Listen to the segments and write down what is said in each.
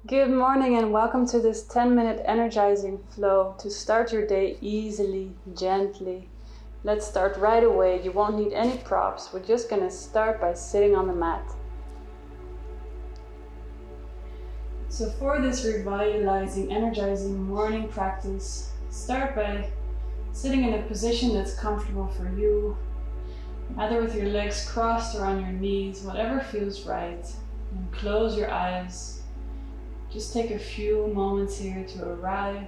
Good morning and welcome to this 10-minute energizing flow to start your day easily, gently. Let's start right away. You won't need any props. We're just going to start by sitting on the mat. So for this revitalizing, energizing morning practice, start by sitting in a position that's comfortable for you, either with your legs crossed or on your knees, whatever feels right. And close your eyes. Just take a few moments here to arrive.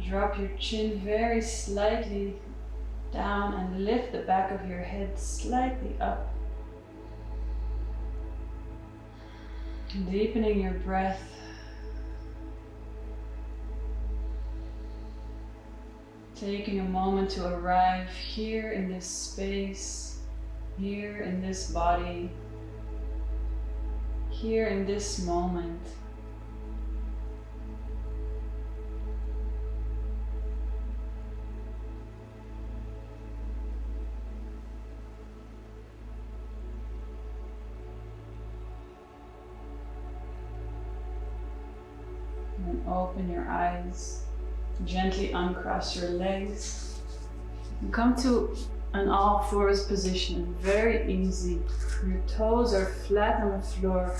Drop your chin very slightly down and lift the back of your head slightly up. Deepening your breath. Taking a moment to arrive here in this space, here in this body, here in this moment. And open your eyes. Gently uncross your legs. And come to an all fours position. Very easy. Your toes are flat on the floor.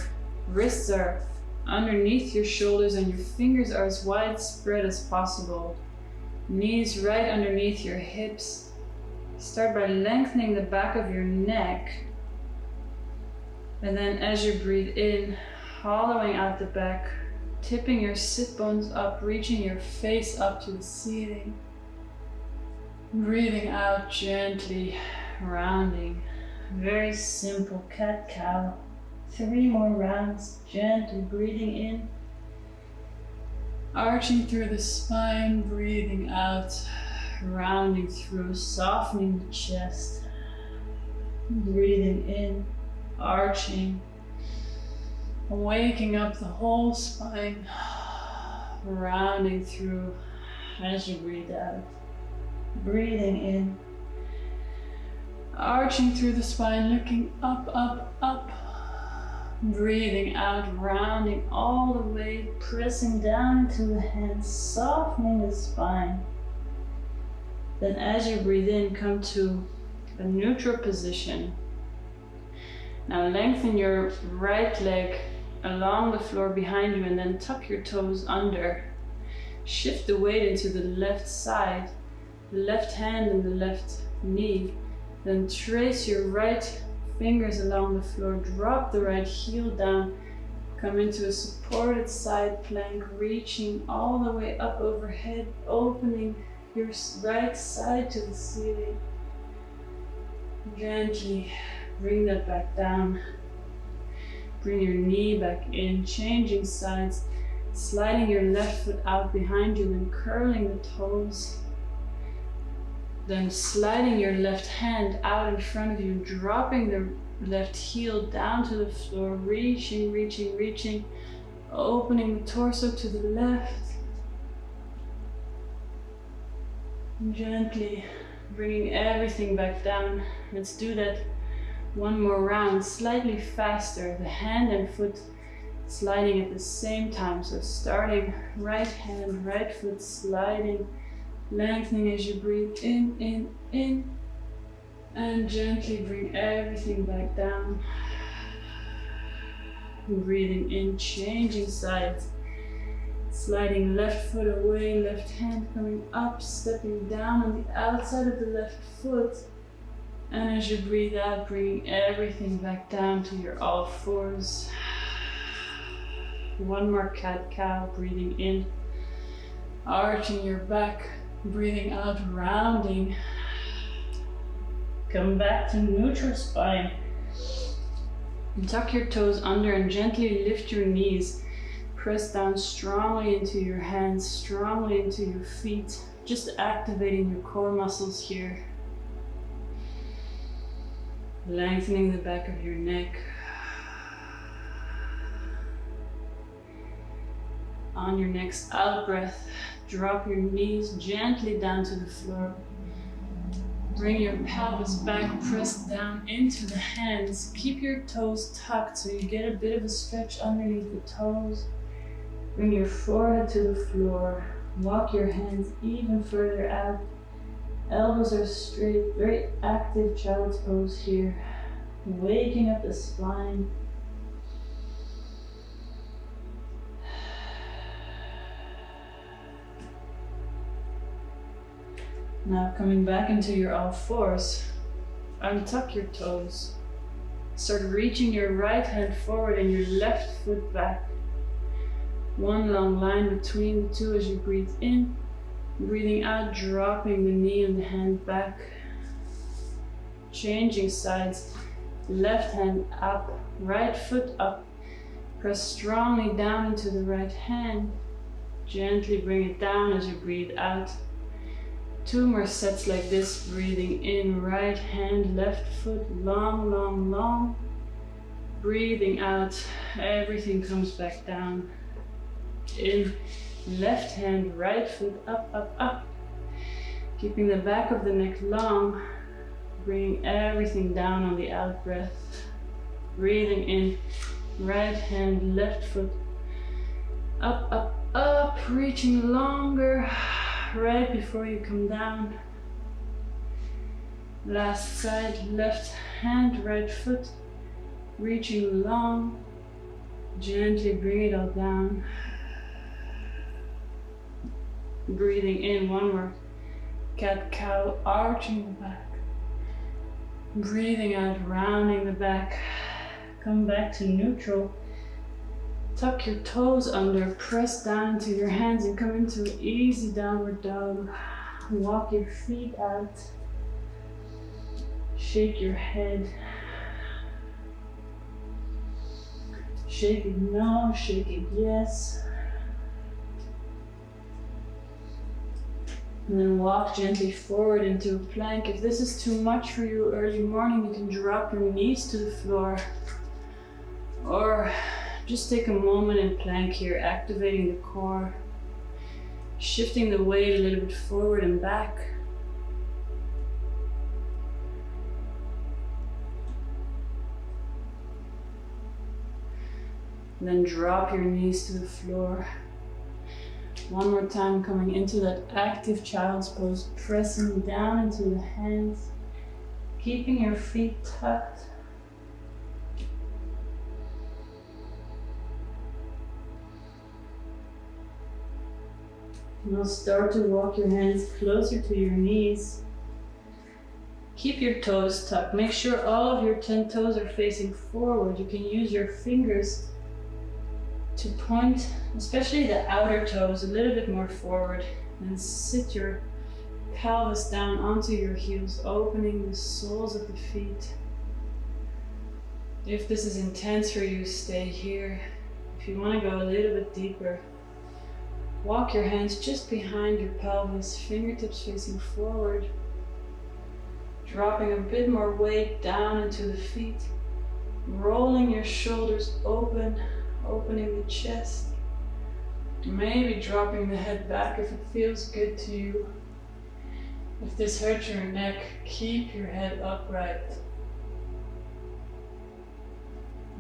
Wrists are underneath your shoulders and your fingers are as widespread as possible. Knees right underneath your hips. Start by lengthening the back of your neck. And then as you breathe in, hollowing out the back, tipping your sit bones up, reaching your face up to the ceiling. Breathing out gently, rounding. Very simple cat-cow. 3 more rounds, gently breathing in. Arching through the spine, breathing out. Rounding through, softening the chest. Breathing in, arching. Waking up the whole spine, rounding through as you breathe out. Breathing in, arching through the spine, looking up, up, up. Breathing out, rounding all the way, pressing down into the hands, softening the spine. Then as you breathe in, come to a neutral position. Now lengthen your right leg along the floor behind you and then tuck your toes under. Shift the weight into the left side, the left hand and the left knee. Then trace your right fingers along the floor, drop the right heel down, come into a supported side plank, reaching all the way up overhead, opening your right side to the ceiling. Gently bring that back down. Bring your knee back in, changing sides, sliding your left foot out behind you, then curling the toes. Then sliding your left hand out in front of you, dropping the left heel down to the floor, reaching, reaching, reaching, opening the torso to the left. Gently bringing everything back down. Let's do that 1 more round, slightly faster, the hand and foot sliding at the same time. So starting right hand, right foot sliding, lengthening as you breathe in, and gently bring everything back down. Breathing in, changing sides, sliding left foot away, left hand coming up, stepping down on the outside of the left foot. And as you breathe out, bringing everything back down to your all fours. 1 more cat-cow, breathing in, arching your back, breathing out, rounding. Come back to neutral spine. And tuck your toes under and gently lift your knees. Press down strongly into your hands, strongly into your feet, just activating your core muscles here. Lengthening the back of your neck. On your next out breath, drop your knees gently down to the floor. Bring your pelvis back, press down into the hands. Keep your toes tucked so you get a bit of a stretch underneath the toes. Bring your forehead to the floor. Walk your hands even further out. Elbows are straight, very active child's pose here. Waking up the spine. Now coming back into your all fours, untuck your toes. Start reaching your right hand forward and your left foot back. One long line between the two as you breathe in. Breathing out, dropping the knee and the hand back. Changing sides, left hand up, right foot up. Press strongly down into the right hand. Gently bring it down as you breathe out. 2 more sets like this, breathing in, right hand, left foot, long, long, long. Breathing out, everything comes back down. In, left hand, right foot, up, up, up. Keeping the back of the neck long, bringing everything down on the out breath. Breathing in, right hand, left foot, up, up, up, reaching longer. Right before you come down. Last side, left hand, right foot, reaching long. Gently bring it all down. Breathing in, one more. Cat-cow, arching the back. Breathing out, rounding the back. Come back to neutral. Tuck your toes under, press down into your hands and come into an easy downward dog. Walk your feet out. Shake your head. Shake it no, shake it yes. And then walk gently forward into a plank. If this is too much for you early morning, you can drop your knees to the floor. Or just take a moment in plank here, activating the core, shifting the weight a little bit forward and back. And then drop your knees to the floor. One more time, coming into that active child's pose, pressing down into the hands, keeping your feet tucked. Now start to walk your hands closer to your knees. Keep your toes tucked. Make sure all of your 10 toes are facing forward. You can use your fingers to point, especially the outer toes, a little bit more forward. And sit your pelvis down onto your heels, opening the soles of the feet. If this is intense for you, stay here. If you want to go a little bit deeper, walk your hands just behind your pelvis, fingertips facing forward. Dropping a bit more weight down into the feet. Rolling your shoulders open, opening the chest. Maybe dropping the head back if it feels good to you. If this hurts your neck, keep your head upright.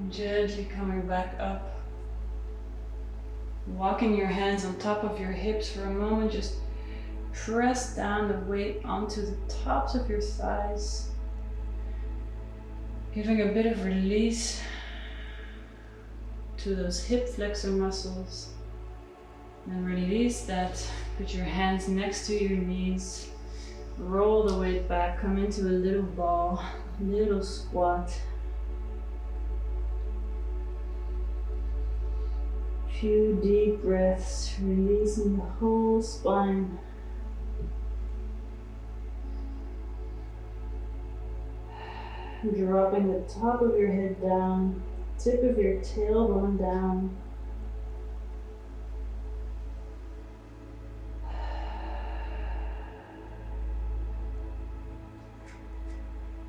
Gently coming back up. Walking your hands on top of your hips for a moment, just press down the weight onto the tops of your thighs. Giving a bit of release to those hip flexor muscles. And release that. Put your hands next to your knees. Roll the weight back, come into a little ball, little squat. Few deep breaths, releasing the whole spine. Dropping the top of your head down, tip of your tailbone down.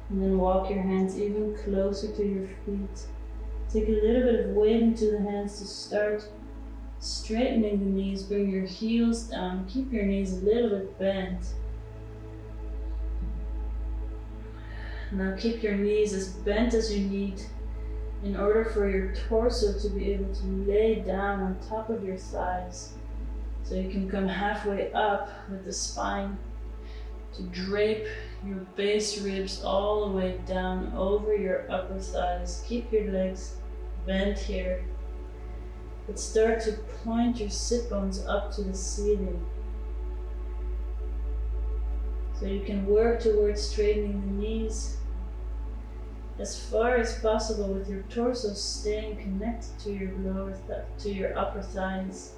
And then walk your hands even closer to your feet. Take a little bit of weight into the hands to start straightening the knees. Bring your heels down. Keep your knees a little bit bent. Now keep your knees as bent as you need in order for your torso to be able to lay down on top of your thighs. So you can come halfway up with the spine to drape your base ribs all the way down over your upper thighs. Keep your legs bent here, but start to point your sit bones up to the ceiling. So you can work towards straightening the knees as far as possible with your torso staying connected to your upper thighs.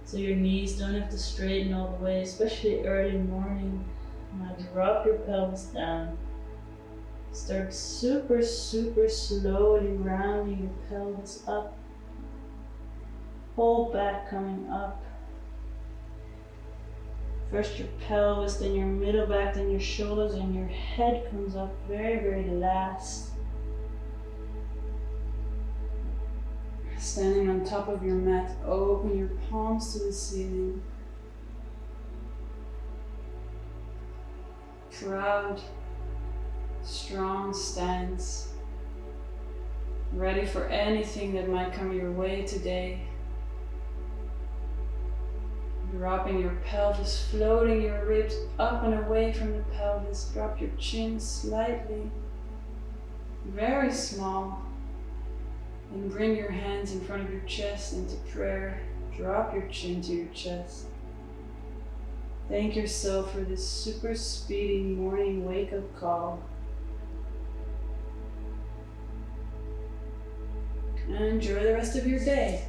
So your knees don't have to straighten all the way, especially early morning. Now drop your pelvis down. Start super slowly rounding your pelvis up. Whole back coming up. First your pelvis, then your middle back, then your shoulders, and your head comes up very last. Standing on top of your mat, open your palms to the ceiling. Proud, strong stance. Ready for anything that might come your way today. Dropping your pelvis, floating your ribs up and away from the pelvis. Drop your chin slightly, very small. And bring your hands in front of your chest into prayer. Drop your chin to your chest. Thank yourself for this super speedy morning wake-up call. And enjoy the rest of your day.